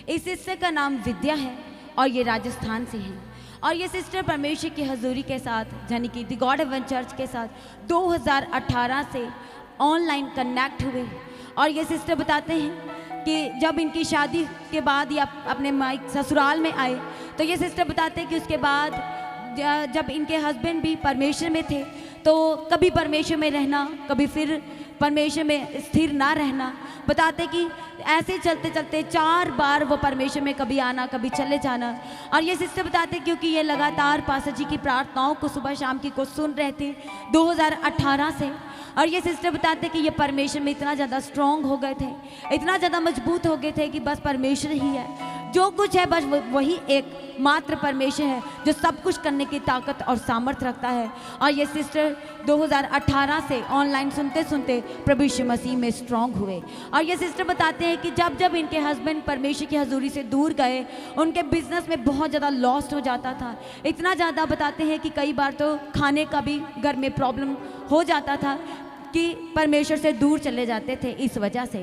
इस सिस्टर का नाम विद्या है और ये राजस्थान से है। और ये सिस्टर परमेश्वर की हजूरी के साथ यानी कि द गॉड हेवन चर्च के साथ 2018 से ऑनलाइन कनेक्ट हुए। और ये सिस्टर बताते हैं कि जब इनकी शादी के बाद या अपने ससुराल में आए तो ये सिस्टर बताते हैं कि उसके बाद जब इनके हस्बैंड भी परमेश्वर में थे तो कभी परमेश्वर में रहना, कभी फिर परमेश्वर में स्थिर ना रहना। बताते कि ऐसे चलते चलते 4 बार वो परमेश्वर में कभी आना कभी चले जाना। और ये सिस्टर बताते क्योंकि ये लगातार पास्टर जी की प्रार्थनाओं को सुबह शाम की को सुन रहे थे 2018 से। और ये सिस्टर बताते कि ये परमेश्वर में इतना ज़्यादा स्ट्रॉन्ग हो गए थे, इतना ज़्यादा मजबूत हो गए थे कि बस परमेश्वर ही है, जो कुछ है बस वही एक मात्र परमेश्वर है जो सब कुछ करने की ताकत और सामर्थ्य रखता है। और ये सिस्टर 2018 से ऑनलाइन सुनते सुनते प्रभु यीशु मसीह में स्ट्रॉन्ग हुए। और ये सिस्टर बताते हैं कि जब जब इनके हस्बैंड परमेश्वर की हजूरी से दूर गए उनके बिजनेस में बहुत ज़्यादा लॉस हो जाता था। इतना ज़्यादा बताते हैं कि कई बार तो खाने का भी घर में प्रॉब्लम हो जाता था कि परमेश्वर से दूर चले जाते थे इस वजह से।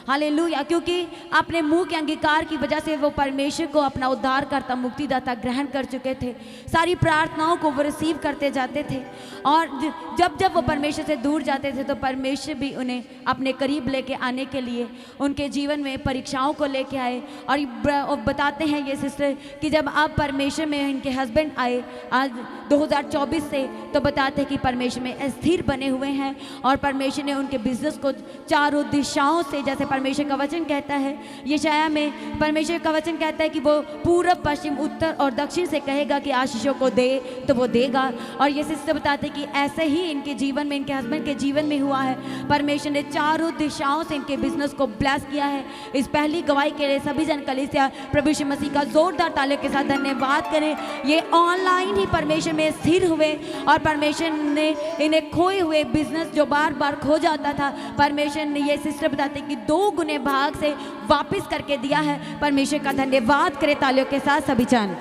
हालेलुया। क्योंकि अपने मुंह के अंगीकार की वजह से वो परमेश्वर को अपना उद्धारकर्ता मुक्तिदाता ग्रहण कर चुके थे, सारी प्रार्थनाओं को वो रिसीव करते जाते थे। और जब जब वो परमेश्वर से दूर जाते थे तो परमेश्वर भी उन्हें अपने करीब लेके आने के लिए उनके जीवन में परीक्षाओं को लेके आए। और बताते हैं ये सिस्टर कि जब आप परमेश्वर में इनके हस्बैंड आए आज 2024 से तो बताते हैं कि परमेश्वर में स्थिर बने हुए हैं। और परमेश्वर ने उनके बिजनेस को चारों दिशाओं से, जैसे परमेश्वर का वचन कहता है यशायाह में, परमेश्वर का वचन कहता है कि वो पूरब पश्चिम उत्तर और दक्षिण से कहेगा कि आशीषों को दे तो वो देगा। और ये सिस्टर बताते हैं कि ऐसे ही इनके जीवन में, इनके हस्बैंड के जीवन में हुआ है। परमेश्वर ने चारों दिशाओं से इनके बिजनेस को ब्लेस किया है। इस पहली गवाही के लिए सभी जन कलीसिया प्रभु यीशु मसीह का जोरदार तालियों के साथ धन्यवाद करें। ये ऑनलाइन ही परमेश्वर में स्थिर हुए और परमेश्वर ने इन्हें खोए हुए बिजनेस जो बार बार खो जाता था, परमेश्वर ने, ये सिस्टर बताते हैं कि 2 गुने भाग से वापस करके दिया है। परमेश्वर का धन्यवाद करें तालियों के साथ सभी जन।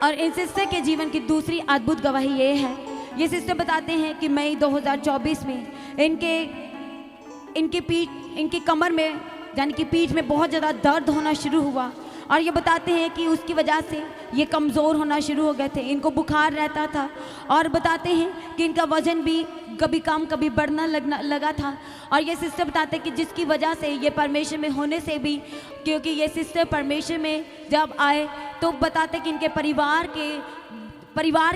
और इन सिस्टर के जीवन की दूसरी अद्भुत गवाही ये है, ये सिस्टर बताते हैं कि मई 2024 में इनकी कमर में यानी कि पीठ में बहुत ज़्यादा दर्द होना शुरू हुआ। और ये बताते हैं कि उसकी वजह से ये कमज़ोर होना शुरू हो गए थे, इनको बुखार रहता था। और बताते हैं कि इनका वज़न भी कभी कम कभी बढ़ना लगा था। और ये सिस्टर बताते हैं कि जिसकी वजह से ये परमेश्वर में होने से भी, क्योंकि ये सिस्टर परमेश्वर में जब आए तो बताते कि इनके परिवार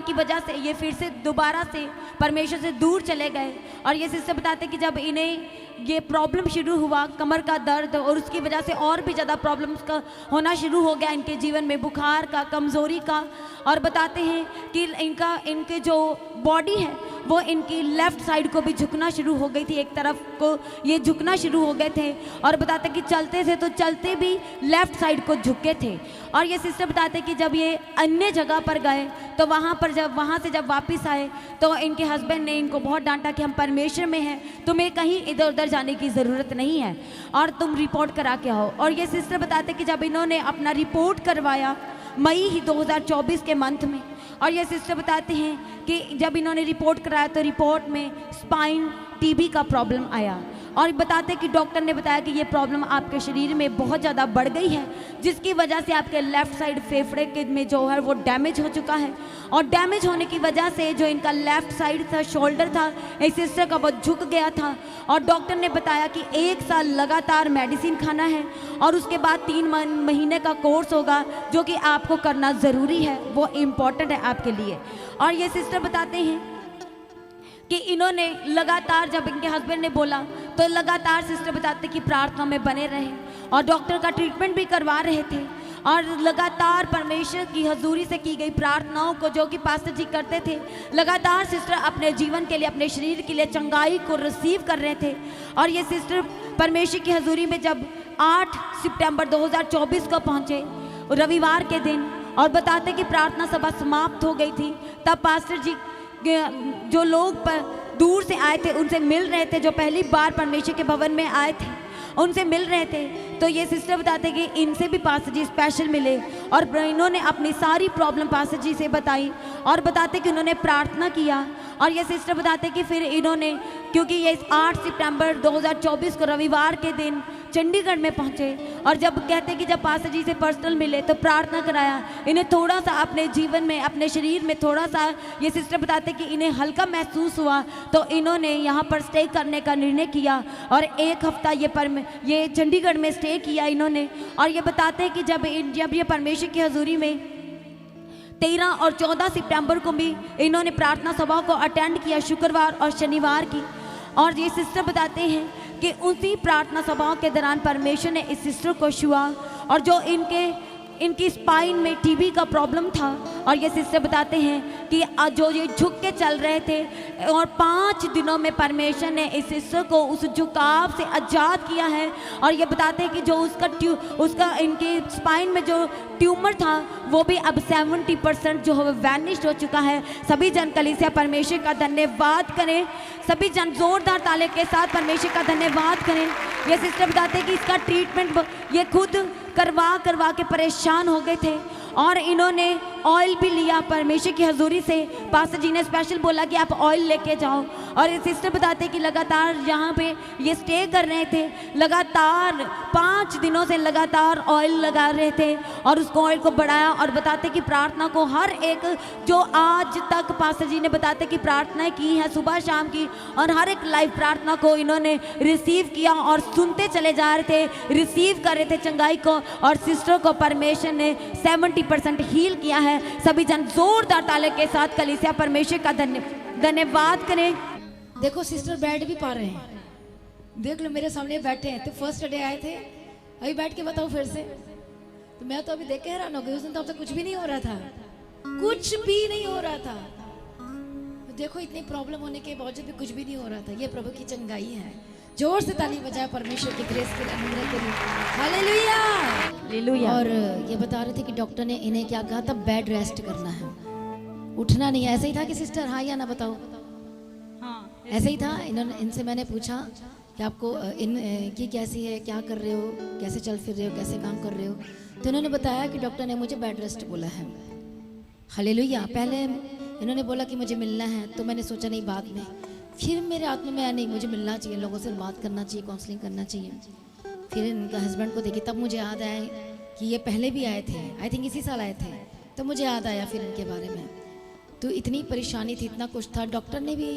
की वजह से ये फिर से दोबारा से परमेश्वर से दूर चले गए। और ये सिस्टर बताते कि जब इन्हें ये प्रॉब्लम शुरू हुआ, कमर का दर्द, और उसकी वजह से और भी ज़्यादा प्रॉब्लम्स का होना शुरू हो गया इनके जीवन में, बुखार का, कमज़ोरी का। और बताते हैं कि इनके जो बॉडी है वो इनकी लेफ़्ट साइड को भी झुकना शुरू हो गई थी, एक तरफ को ये झुकना शुरू हो गए थे। और बताते कि चलते थे तो चलते भी लेफ़्ट साइड को झुके थे। और ये सिस्टर बताते कि जब ये अन्य जगह पर गए तो वहाँ से जब वापस आए तो इनके हस्बैंड ने इनको बहुत डांटा कि हम परमेश्वर में हैं, तुम्हें कहीं इधर उधर जाने की ज़रूरत नहीं है और तुम रिपोर्ट करा के आओ। और ये सिस्टर बताते कि जब इन्होंने अपना रिपोर्ट करवाया मई ही 2024 के मंथ में, और ये सिस्टर बताते हैं कि जब इन्होंने रिपोर्ट कराया तो रिपोर्ट में स्पाइन टीबी का प्रॉब्लम आया। और बताते कि डॉक्टर ने बताया कि ये प्रॉब्लम आपके शरीर में बहुत ज़्यादा बढ़ गई है, जिसकी वजह से आपके लेफ़्ट साइड फेफड़े के में जो है वो डैमेज हो चुका है। और डैमेज होने की वजह से जो इनका लेफ़्ट साइड था, शोल्डर था, इस सिस्टर का वो झुक गया था। और डॉक्टर ने बताया कि 1 साल लगातार मेडिसिन खाना है और उसके बाद 3 महीने का कोर्स होगा जो कि आपको करना ज़रूरी है, वो इम्पॉर्टेंट है आपके लिए। और ये सिस्टर बताते हैं कि इन्होंने लगातार, जब इनके हस्बैंड ने बोला तो लगातार सिस्टर बताते कि प्रार्थना में बने रहे और डॉक्टर का ट्रीटमेंट भी करवा रहे थे। और लगातार परमेश्वर की हजूरी से की गई प्रार्थनाओं को जो कि पास्टर जी करते थे, लगातार सिस्टर अपने जीवन के लिए, अपने शरीर के लिए चंगाई को रिसीव कर रहे थे। और ये सिस्टर परमेश्वर की हजूरी में जब 8 सितंबर 2024 को पहुँचे रविवार के दिन, और बताते कि प्रार्थना सभा समाप्त हो गई थी, तब पास्टर जी जो लोग दूर से आए थे उनसे मिल रहे थे, जो पहली बार परमेश्वर के भवन में आए थे उनसे मिल रहे थे। तो ये सिस्टर बताते कि इनसे भी पास्टर जी स्पेशल मिले और इन्होंने अपनी सारी प्रॉब्लम पास्टर जी से बताई और बताते कि उन्होंने प्रार्थना किया। और ये सिस्टर बताते कि फिर इन्होंने, क्योंकि ये 8 सितंबर 2024 को रविवार के दिन चंडीगढ़ में पहुँचे और जब कहते कि जब पास्टर जी से पर्सनल मिले तो प्रार्थना कराया, इन्हें थोड़ा सा अपने जीवन में, अपने शरीर में थोड़ा सा, ये सिस्टर बताते कि इन्हें हल्का महसूस हुआ, तो इन्होंने यहाँ पर स्टे करने का निर्णय किया और 1 हफ्ता ये चंडीगढ़ में स्टे किया इन्होंने। और ये बताते हैं कि जब ये परमेश्वर की हजूरी में 13 और 14 सितंबर को भी इन्होंने प्रार्थना सभा को अटेंड किया, शुक्रवार और शनिवार की। और ये सिस्टर बताते हैं कि उसी प्रार्थना सभाओं के दौरान परमेश्वर ने इस सिस्टर को छुआ और जो इनकी स्पाइन में टीबी का प्रॉब्लम था, और ये सिस्टर बताते हैं कि जो ये झुक के चल रहे थे और 5 दिनों में परमेश्वर ने इस सिस्टर को उस झुकाव से आज़ाद किया है। और ये बताते हैं कि जो उसका इनके स्पाइन में जो ट्यूमर था वो भी अब 70% जो है वैनिश हो चुका है। सभी जन कलीसिया परमेश्वर का धन्यवाद करें, सभी जन जोरदार ताले के साथ परमेश्वर का धन्यवाद करें। ये सिस्टर बताते हैं कि इसका ट्रीटमेंट ये खुद करवा के परेशान हो गए थे और इन्होंने ऑयल भी लिया परमेश्वर की हजूरी से। पास्टर जी ने स्पेशल बोला कि आप ऑयल लेके जाओ। और ये सिस्टर बताते कि लगातार यहाँ पे ये स्टे कर रहे थे, लगातार 5 दिनों से लगातार ऑयल लगा रहे थे और उसको ऑयल को बढ़ाया। और बताते कि प्रार्थना को हर एक जो आज तक पास्टर जी ने बताते कि प्रार्थनाएं की हैं सुबह शाम की, और हर एक लाइव प्रार्थना को इन्होंने रिसीव किया और सुनते चले जा रहे थे, रिसीव कर रहे थे चंगाई को। और सिस्टर को परमेश्वर ने 70% हील किया है। सभी जन जोरदार ताले के साथ कलीसिया परमेश्वर का धन्यवाद करें। देखो सिस्टर बैठ भी पा रहे हैं, देख लो मेरे सामने बैठे हैं। तो फर्स्ट डे आए थे, अभी बैठ के बताओ फिर से। तो मैं तो अभी देख के हैरान हो गई, उस दिन तो अब तक कुछ भी नहीं हो रहा था, कुछ भी नहीं हो रहा था। तो देखो इतनी प्रॉब्लम होने के बावजूद भी कुछ भी नहीं हो रहा था। ये प्रभु की चंगाई है। जोर से ताली बजाए परमेश्वर की ग्रेस के लिए, अनुग्रह के लिए। Hallelujah hallelujah. और ये बता रहे थे कि डॉक्टर ने इन्हें क्या कहा था, बेड रेस्ट करना है, उठना नहीं है। ऐसे ही था कि सिस्टर, हाँ या ना बताओ? हाँ ऐसे ही था। इनसे मैंने पूछा कि आपको इनकी कैसी है, क्या कर रहे हो, कैसे चल फिर रहे हो, कैसे काम कर रहे हो? तो इन्होंने बताया कि डॉक्टर ने मुझे बेड रेस्ट बोला है। हालेलुया। पहले इन्होंने बोला कि मुझे मिलना है, तो मैंने सोचा नहीं, बाद में। फिर मेरे आत्मा में आया नहीं, मुझे मिलना चाहिए, लोगों से बात करना चाहिए, काउंसलिंग करना चाहिए। फिर इनका हस्बैंड को देखी, तब मुझे याद आया कि ये पहले भी आए थे, आई थिंक इसी साल आए थे। तो मुझे याद आया फिर इनके बारे में। तो इतनी परेशानी थी, इतना कुछ था। डॉक्टर ने भी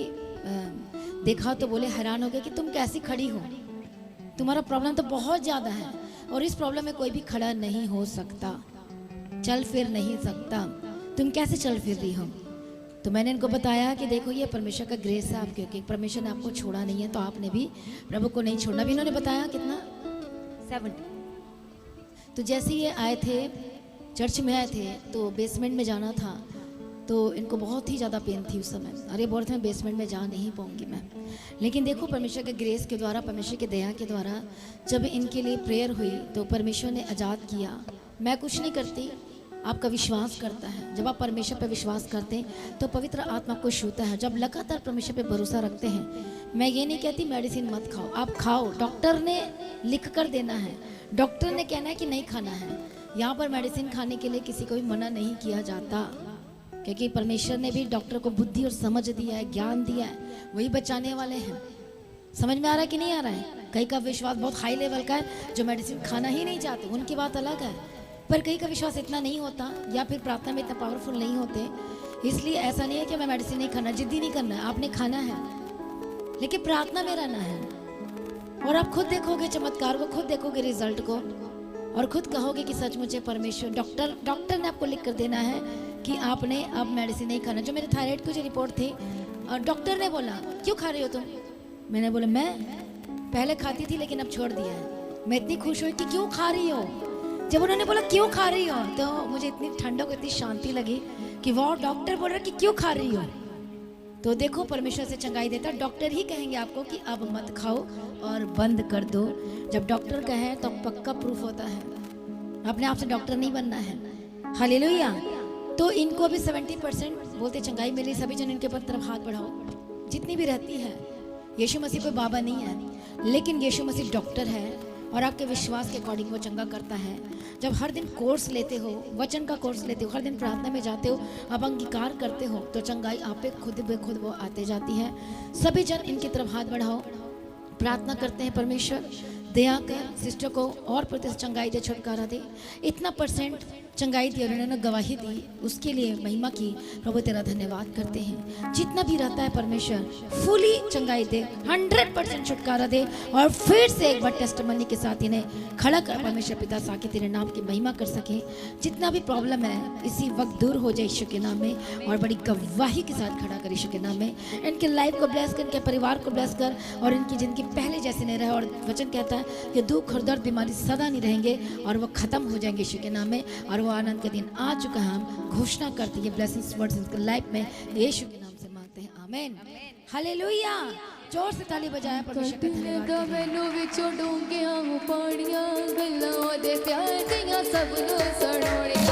देखा तो बोले, हैरान हो गए कि तुम कैसी खड़ी हो, तुम्हारा प्रॉब्लम तो बहुत ज़्यादा है और इस प्रॉब्लम में कोई भी खड़ा नहीं हो सकता, चल फिर नहीं सकता, तुम कैसे चल फिर रही हो? तो मैंने इनको बताया कि देखो ये परमेश्वर का ग्रेस है आपके, क्योंकि परमेश्वर ने आपको छोड़ा नहीं है, तो आपने भी प्रभु को नहीं छोड़ना। भी इन्होंने बताया कितना 70। तो जैसे ये आए थे, चर्च में आए थे, तो बेसमेंट में जाना था, तो इनको बहुत ही ज़्यादा पेन थी उस समय। अरे बोल रहे थे मैं बेसमेंट में जा नहीं पाऊँगी मैं। लेकिन देखो परमेश्वर के ग्रेस के द्वारा, परमेश्वर की दया के द्वारा जब इनके लिए प्रेयर हुई तो परमेश्वर ने आज़ाद किया। मैं कुछ नहीं करती, आपका विश्वास करता है। जब आप परमेश्वर पर विश्वास करते हैं तो पवित्र आत्मा को छूता है। जब लगातार परमेश्वर पे भरोसा रखते हैं, मैं ये नहीं कहती मेडिसिन मत खाओ, आप खाओ, डॉक्टर ने लिख कर देना है, डॉक्टर ने कहना है कि नहीं खाना है। यहाँ पर मेडिसिन खाने के लिए किसी को भी मना नहीं किया जाता, क्योंकि परमेश्वर ने भी डॉक्टर को बुद्धि और समझ दिया है, ज्ञान दिया है, वही बचाने वाले हैं। समझ में आ रहा है कि नहीं आ रहा है? कई का विश्वास बहुत हाई लेवल का है जो मेडिसिन खाना ही नहीं चाहते, उनकी बात अलग है। पर कई का विश्वास इतना नहीं होता या फिर प्रार्थना में इतना पावरफुल नहीं होते। इसलिए ऐसा नहीं है कि मैं मेडिसिन नहीं खाना, जिद्दी नहीं करना है, आपने खाना है, लेकिन प्रार्थना में रहना है। और आप खुद देखोगे चमत्कार को, खुद देखोगे रिजल्ट को, और खुद कहोगे कि सच मुझे परमेश्वर, डॉक्टर ने आपको लिख कर देना है कि आपने अब मेडिसिन नहीं खाना। जो मेरे थायराइड की जो रिपोर्ट थी, और डॉक्टर ने बोला क्यों खा रही हो तुम? मैंने बोला मैं पहले खाती थी लेकिन अब छोड़ दिया है। मैं इतनी खुश हुई कि क्यों खा रही हो। जब उन्होंने बोला क्यों खा रही हो, तो मुझे इतनी ठंडक, इतनी शांति लगी कि वो डॉक्टर बोल रहा कि क्यों खा रही हो। तो देखो परमेश्वर से चंगाई देता, डॉक्टर ही कहेंगे आपको कि अब मत खाओ और बंद कर दो। जब डॉक्टर कहे तो पक्का प्रूफ होता है, अपने आप से डॉक्टर नहीं बनना है। हालेलुया। तो इनको भी 70% बोलते चंगाई मिली। सभी जन इनके तरफ हाथ बढ़ाओ, जितनी भी रहती है। यीशु मसीह कोई बाबा नहीं है, लेकिन यीशु मसीह डॉक्टर है और आपके विश्वास के अकॉर्डिंग वो चंगा करता है। जब हर दिन कोर्स लेते हो, वचन का कोर्स लेते हो, हर दिन प्रार्थना में जाते हो, आप अंगीकार करते हो, तो चंगाई आप पे खुद ब खुद वो आते जाती है। सभी जन इनकी तरफ हाथ बढ़ाओ, प्रार्थना करते हैं परमेश्वर दया कर सिस्टर को और प्रतिशत चंगाई दे, छुटकारा दे, इतना परसेंट चंगाई दी और इन्होंने गवाही दी, उसके लिए महिमा की। प्रभु तेरा धन्यवाद करते हैं। जितना भी रहता है परमेश्वर फुली चंगाई दे, 100% छुटकारा दे और फिर से एक बार टेस्टमनी के साथ इन्हें खड़ा कर परमेश्वर पिता ताकि तेरे नाम की महिमा कर सके। जितना भी प्रॉब्लम है इसी वक्त दूर हो जाए यीशु के नाम में, और बड़ी गवाही के साथ खड़ा कर यीशु के नाम में। इनके लाइफ को ब्लेस कर, इनके परिवार को ब्लेस कर, और इनकी जिंदगी पहले जैसे नहीं रहे। और वचन कहता है कि दुख और दर्द बीमारी सदा नहीं रहेंगे और वो खत्म हो जाएंगे यीशु के नाम में, और वो आनंद का दिन आ चुका है। हम घोषणा करते हैं ब्लेसिंग्स वर्ड्स इनके लाइफ में यीशु के नाम से मांगते हैं, आमीन, हालेलुया। जोर से ताली बजाएं परमेश्वर का धन्यवाद करें। मैनू विचों डूंगियां पानियां गल्लां दे प्यार दियां सब नु सड़ोड़े